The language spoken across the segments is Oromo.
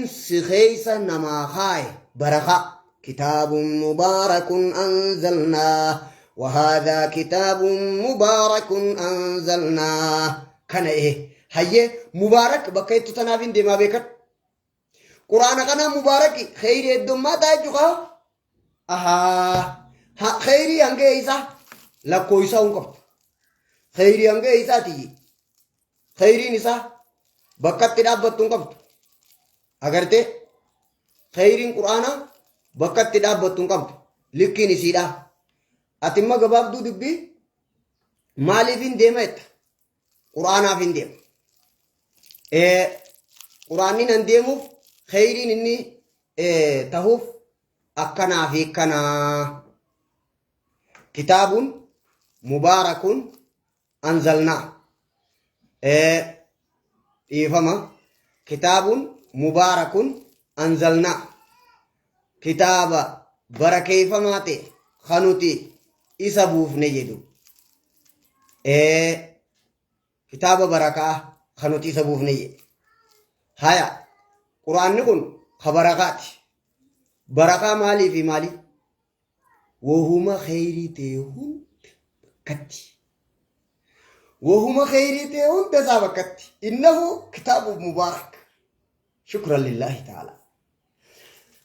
سخيسا نماخاي بركة كتاب مبارك أنزلناه وهذا كتاب مبارك أنزلناه كان إيه هي مبارك بكيت تنافين دما بكت قرآن كان مبارك خير الدماء تاجوها خيري أنجي إيسا لكو إيسا أنكم خيري أنجي إيسا تيجي خيري نسا بكت تدابت أنكم أغرتي خيرين قرآن بكت تدابت أنكم لكي نسيدا أتما قباب دو دبي مالي فين ديمت قرآن فين ديم قرآنين انديمو خيرين إني تهوف أكنا في كنا كتاب مبارك أنزلنا إيفما كتاب مبارك أنزلنا كتاب بركة فماتي خنوتي إسابوف نجدو كتاب بركة خنوتي إسابوف نجد هيا قرآن نقول خبركات بركة مالي في مالي وهما خيري تيهون كتي وهما خيري تيهون تزابكتي إنه كتاب مبارك شكرا لله تعالى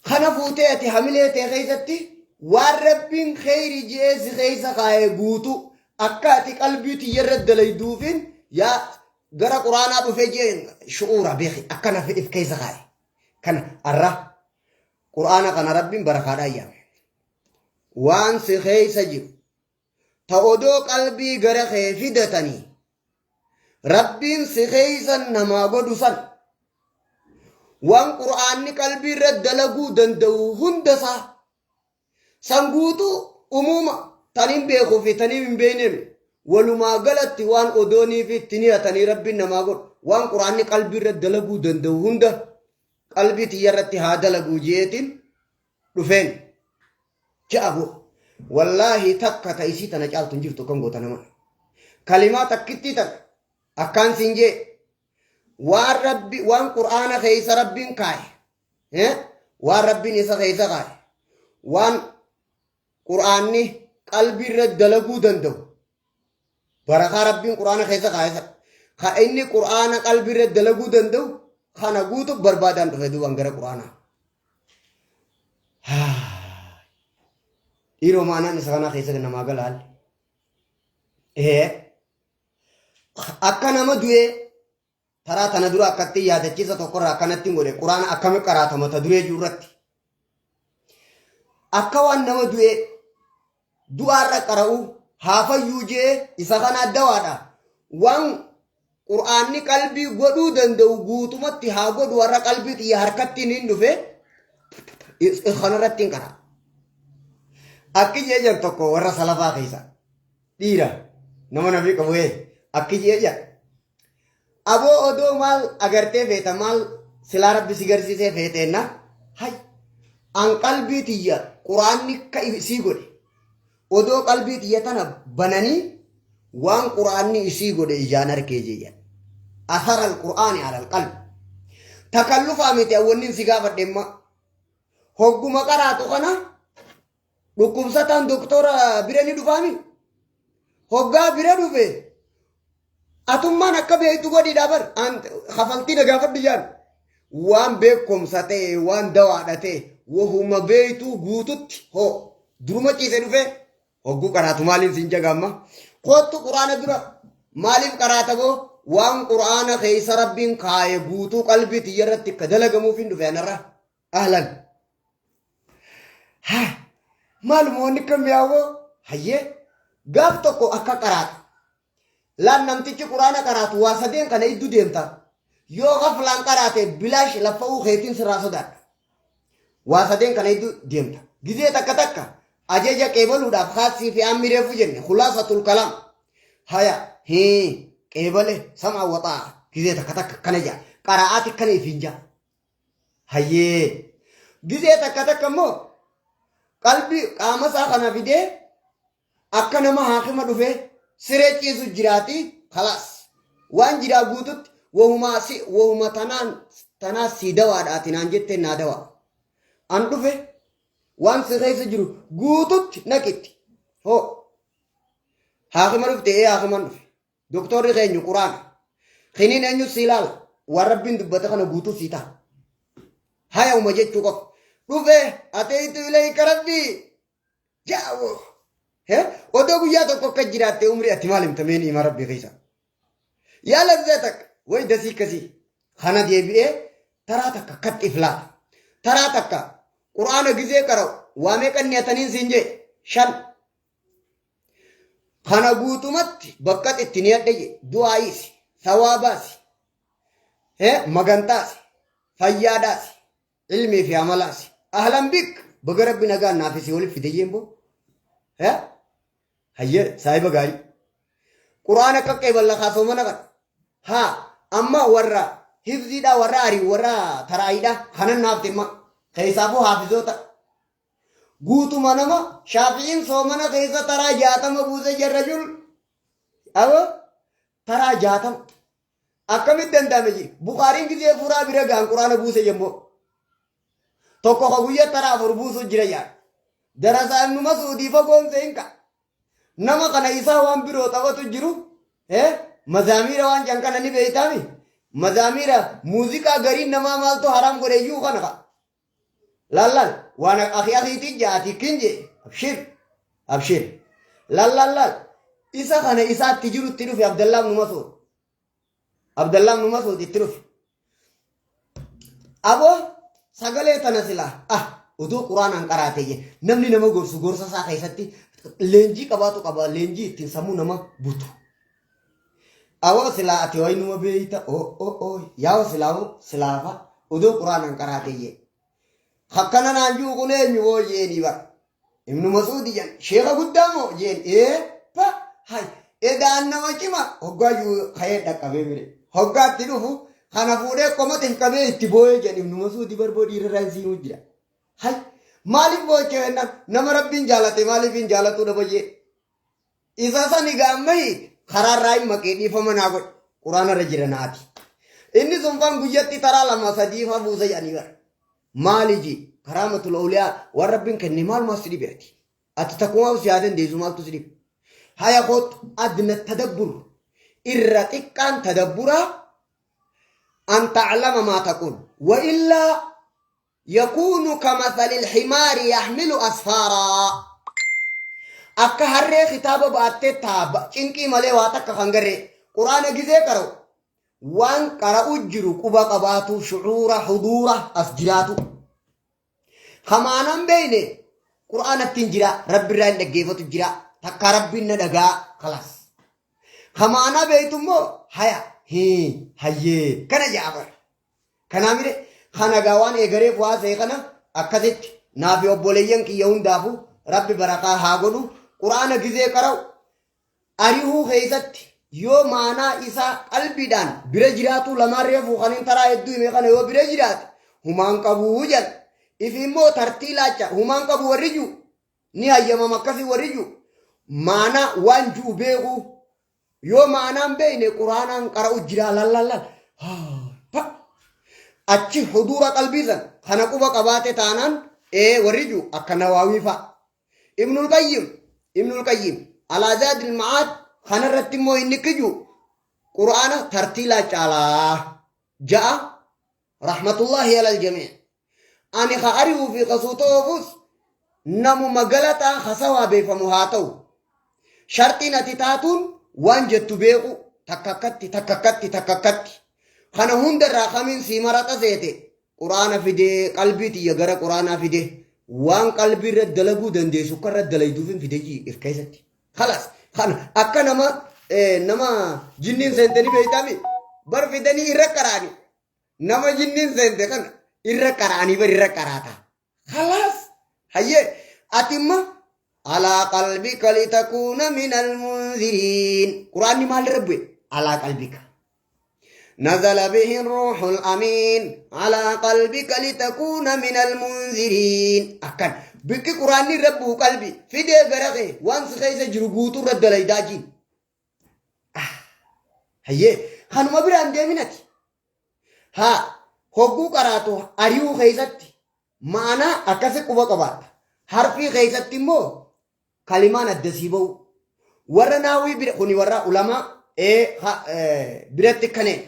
خنفوتي حملتي غيزتي والربين خير جيز غيزة غاية قوتو أكاتي قلبيتي يرد ليدوفين يا قرأ قرآن بفجين شعورا بيخي أكنا في كيزة غاية كان الرّ قرآن كان ربين بركة أيام وان سخي سجيب تودو قلبي غرخ فدتني ربين سخي سن نما قدسن وان قرآن قلبي رد لغو دندو هندسا سنغوتو أموما تنين بيخو في تنين بينهم ولما قلت وان أدوني في التنية تني ربي نما قد وان قرآن قلبي رد لغو دندو هنده قلبي تيارتي هذا لغو جيتين رفين جابو والله تكا تايسي تنجال تنجيفتو كنغو تنمان كلمات تكتي تك أكان سنجي وان ربي وان قرآن خيس ربين كاي وان ربي نسا خيس كاي وان قرآني قلبي رد لغو دندو بركة ربين قرآن خيس كاي خائني قرآن قلبي رد لغو دندو خانا غوتو بربادان رفدو وانغر قرآن إيرو مانا نسخنا خيسك نماغل حال أكا نما دوئے ترى تندرو أكتي يادة چيزة توقر أكانتي مولي قرآن أكا مقراتا متدوئے جورت أكا وان نما دوئے دوار قرأو حافا يوجي إسخنا دوادا وان قرآن قلبي قدو دندو قوتو متي ها قدو ورا قلبي تي حركتي نندو في إسخنا رتين قرأ أكي جيجان توكو ورا سلفا خيسا ديرا نما نبي كبوه أكي جيجان أبو أدو مال أغرتي فيتا مال سلا ربي سيغرسي سي فيتنا هاي أن قلبي تيا قرآن نكا سيغوري أدو قلبي تيا تنا بناني وان قرآن سيغوري إجانر كي جيجان أثر القرآن على القلب تكلف أمتي أولين سيغافة دمّا هقو مقراتو خنا dhukkubsataan doktora bira ni dhufaami hoggaa bira dhufe atummaan akka beektu godhi dhabar kafaltii nagaafadhu jaan waan beekumsa ta'e waan dawaadha ta'e wahuma beektu guututti hoo duruma ciise dhufe hogguu qaraatu maaliin siin jagamma kottu quraana dura maaliif qaraata boo waan quraana keessa rabbiin kaaye guutuu qalbii tiyyarratti akka dalagamuuf hin dhufe anarra ahlan maalumoonni kam yaawoo hayyee gaaf tokko akka qaraatu laan namtichi quraana qaraatu waa sadeen kana iddu deemta yoo gaflaan qaraate bilaash laffa'uu keetiin sirraa sodaadha waa sadeen kana iddu deemta gizee takka takka ajaja qeebaluudhaaf khaasii fi ammireefu jenne khulaasatul kalaam haya qeebale sama waxaa gizee takka takka kana jaa qaraa'aati kana ifinjaa hayyee gizee takka takka immoo qalbii qaama isaa kana fidee akka nama haakima dhufee siree ciisu jiraati khalaas waan jiraa guututti wahuma tanaan tanaa si dawaadhaatiin aan jettee naa dawaa. An dhufe waan si keessa jiru guututti naqitti. Hoo haakima dhufte haakiman dhufe. Doktorri keenyu quraana. Kiniin eenyu si ilaala. Waan rabbiin dubbata kana guutuu si ta'a. Haya uma jechuu qofa. Dhufe ateetu ilayka rabbii. Jaawoo. Odoo guyyaa tokko akka jiraatte umrii ati maal himtameen hima rabbii keessa. Yaa lazzee takka way dasii kasii. Kana deebi'ee taraa takka akkatti iflaata. Taraa takka quraana gizee qara'u waa meeqa niyataniin siin jee 5. Kana guutumatti bakka itti niyadhe jee du'aayiisi, sawaabaasi, magantaasi, fayyaadhaasi, ilmii fi amalaasi. Ahlan bik baga rabbi nagaan naafisii waliif fide jeembo. Hayyee saahiba gaarii. Quraana qaqqee ballaqaa soomana qaba. Haa amma warra hifziidha warra arii warra taraayiidha kanan naaf dhimma. Keessaafuu haafizoota. Guutuma nama Shaafi'iin soomana keessa taraa 60 buuse jarra jiru. Abo taraa 60. Akkamitti danda'ame jira? Bukaariin gizee fuuraa bira gaan quraana buuse jemmoo. Tokko ka guyyaa taraa 4 buusu jira yaa. Darasaan numa suudii fagoon seenka. Nama kana isaa waan biroo taphatu jiru. Mazaamira waan jankana ni beeytaami. Mazaamira muuziqaa gariin namaa maaltu haram godheeyyuu kana ka. Lallal waan akhiitii jaati kinje abshir lallal isa kana isaatti jirutti dhufe Abdallah ibn Mas'ud itti dhufe abo sagalee tana silaa odoo quraanaan qaraate je namni nama gorsu gorsa isaa keessatti leenjii qabaatu qaba leenjii ittiin sammuu nama butu abo silaa ati waynuma beeyta yaa silaafa odoo quraanaan qaraate je hakkana naanjuu kun eenyu woo jeeni bar ibnu Mas'uudi jan sheekha guddaamoo jeen hay edaan nama cima hoggaayyuu kayee dhaqqabee mire hoggaatti dhufu kana fuudhee qomata hin qabee itti boo'ee jan ibnu Mas'uudi barboo dhiirarraa hin siinuu jira hay maaliif boochee hennan nama rabbiin jaalate maaliif hin jaalatuu dhaba jee isa sani gaammahi karaarraa hin maqee dhiifama naa godhe quraanarra jira naati inni sun fan guyyatti taraa 2-3 fa buusa jedhanii bara maaliji karamatul awliyaa waan rabbiin kenne maal maasti dhibeeti ati takkumaa siyaadan deesu maaltu si dhibe haya koot adna tadabbur irra xiqqaan tadabbura an ta'lama maa taqul wa illaa yakunu kamathali alhimaari yaxmilu asfaaraa akka harree kitaaba baattee taaba cinqii malee waa takka kan garree quraana gizee qara'u waan qara'u jiru quba qabaatu shucuura huduura as jiraatu hamaanan beeyne qur'aanattiin jira rabbirraa hin dhaggeeffatu jira takka rabbiin na dhagaa kalaas hamaana beeytummoo hayyee kana jaabar kanaa mire kana gaawaan eegareef waasee kana akkasitti naafi obboleeyyan kiyya hundaafu rabbi barakaa haa godhu qur'aana gizee qara'u arihuu keessatti yoo maanaa isaa qalbiidhaan bira jiraatu lamaan reefuu kaniin taraa hedduu hime kana yoo bira jiraate humaan qabuu jal ifi immoo tartii laacha humaan qabu warri jiru ni hayyamama akkasii warri jiru maanaa waan jiru beeku yoo maanaan beeyne quraanaan qara'u jira lallallal achi huduura qalbiisan kana quba qabaate taanaan warri jiru akka Nawaawii fa'a Ibnul Qayyim alaa Zaadil Ma'aad kana irratti immoo inni kiju quraana tartiilaa caalaa ja'a rahmatullahi alal jamii ani kha'arihu fi qasuutoofus namu magalataa khasawaa beefamu haa ta'u shartiin ati taatuun waan jettu beeku takkakkatti kana hundarraa kamiin sii maraxa seete quraana fidee qalbii tiyya gara quraanaa fidee waan qalbii irra dalaguu dandeessu karra dalayduufin fidee if keessatti khalas kana akka nama jinniin seentanii beeytami bar fidanii irra qaraani nama jinniin seente kana irra qaraanii bar irra qaraata khalas hayyee atimma alaa qalbika litakuuna minal munziriin quraanni maal rabbe alaa qalbika نزل به الروح الأمين على قلبك لتكون من المنذرين أكن بك قرآن رب قلبي في دي غرقه وانس خيس جرغوت رد ليداجين هي خانم بران دي منتي ها hogguu qaraatu ari'uu keessatti maanaa akkasi quba qabaadha. Harfii keessatti immoo kalimaan addasii ba'u. Warra naawwii kuni warra ulamaa biratti kaneen.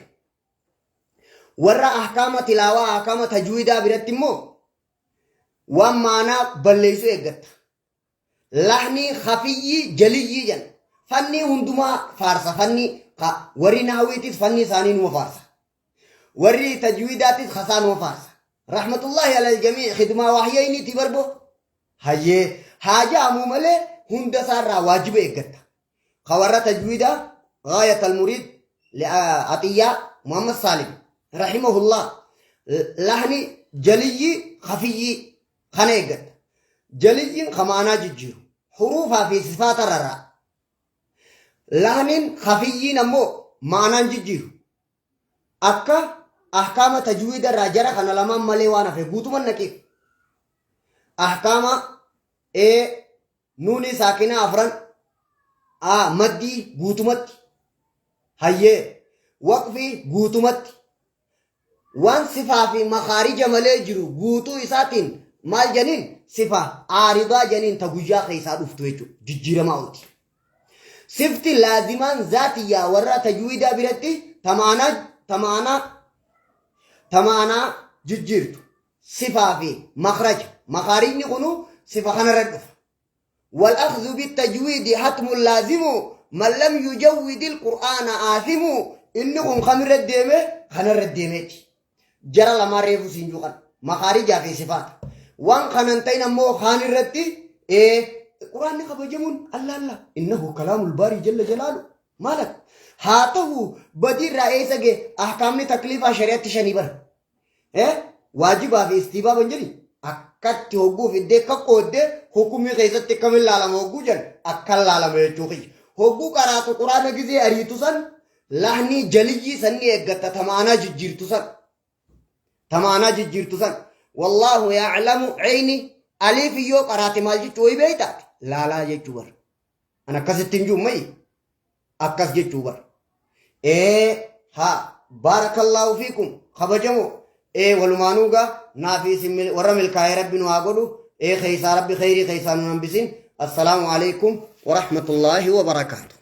Warra ahkaama tilaawaa ahkaama tajwiidaa biratti immoo waan maanaa balleessu eeggatta. Lahni khafiyyi jaliyyi jan fanni hundumaa faarsa fanni warri naawwiitis fanni isaanii numa faarsa. Warri tajwiidaatis khasaan numa faarsa. Rahmatullahi ala jamii khidmaa wahyayni tibarbo hayyee haaja amuu malee hunda isaarraa waajiba eeggatta. Khawarra tajwiidaa غاية المريد لعطية محمد سالم رحمه الله لهني جلي خفي خنيقت جلي خمانا ججير حروفها في صفات الرراء لهن خفي نمو مانا ججير أكا أحكام تجويد الراجرة خنا لما مليوانا في قوتو من نكيف أحكام نوني ساكنة أفران مدي قوتو مت هيه وقفي قوتمت وان صفا في مخارج مليجرو قوتو إساتين مال جنين صفا عارضة جنين تقجا خيسا دفتويجو ججير ماوتي صفتي لازمان ذاتية ورا تجويدا برتي تمانا ججيرتو صفا في مخارج نقنو صفا خنا ردف والأخذ بالتجويد حتم لازم من لم يجود القرآن آثم إنكم خمر الديمة خنر الديمة جرى لما ريفو سنجوغان مخارج في صفات وان خننتين مو خان الرتي القرآن نخبجمون الله إنه كلام الباري جل جلاله مالك هاته بدير رئيسك أحكامني تكليفة شريعة شنيبر واجبها في استيباب انجري أكت هقو في الدكة قد حكومي غيزت تكمل لالم هقو جن أكل لالم يجوغي هقو قراتو قرآن كذي أريتو سن لحني جليجي سني اگتا تمانا ججيرتو سن والله يعلم عيني أليف يو قراتي مالجي توي بيتا لا جيجوبر أنا كستين جو مي أكس جيجوبر ها بارك الله فيكم خبجمو والمانوغا نافي ورمل كاي ربي نواغدو خيسا ربي خيري خيسا ننبسين السلام عليكم ورحمة الله وبركاته.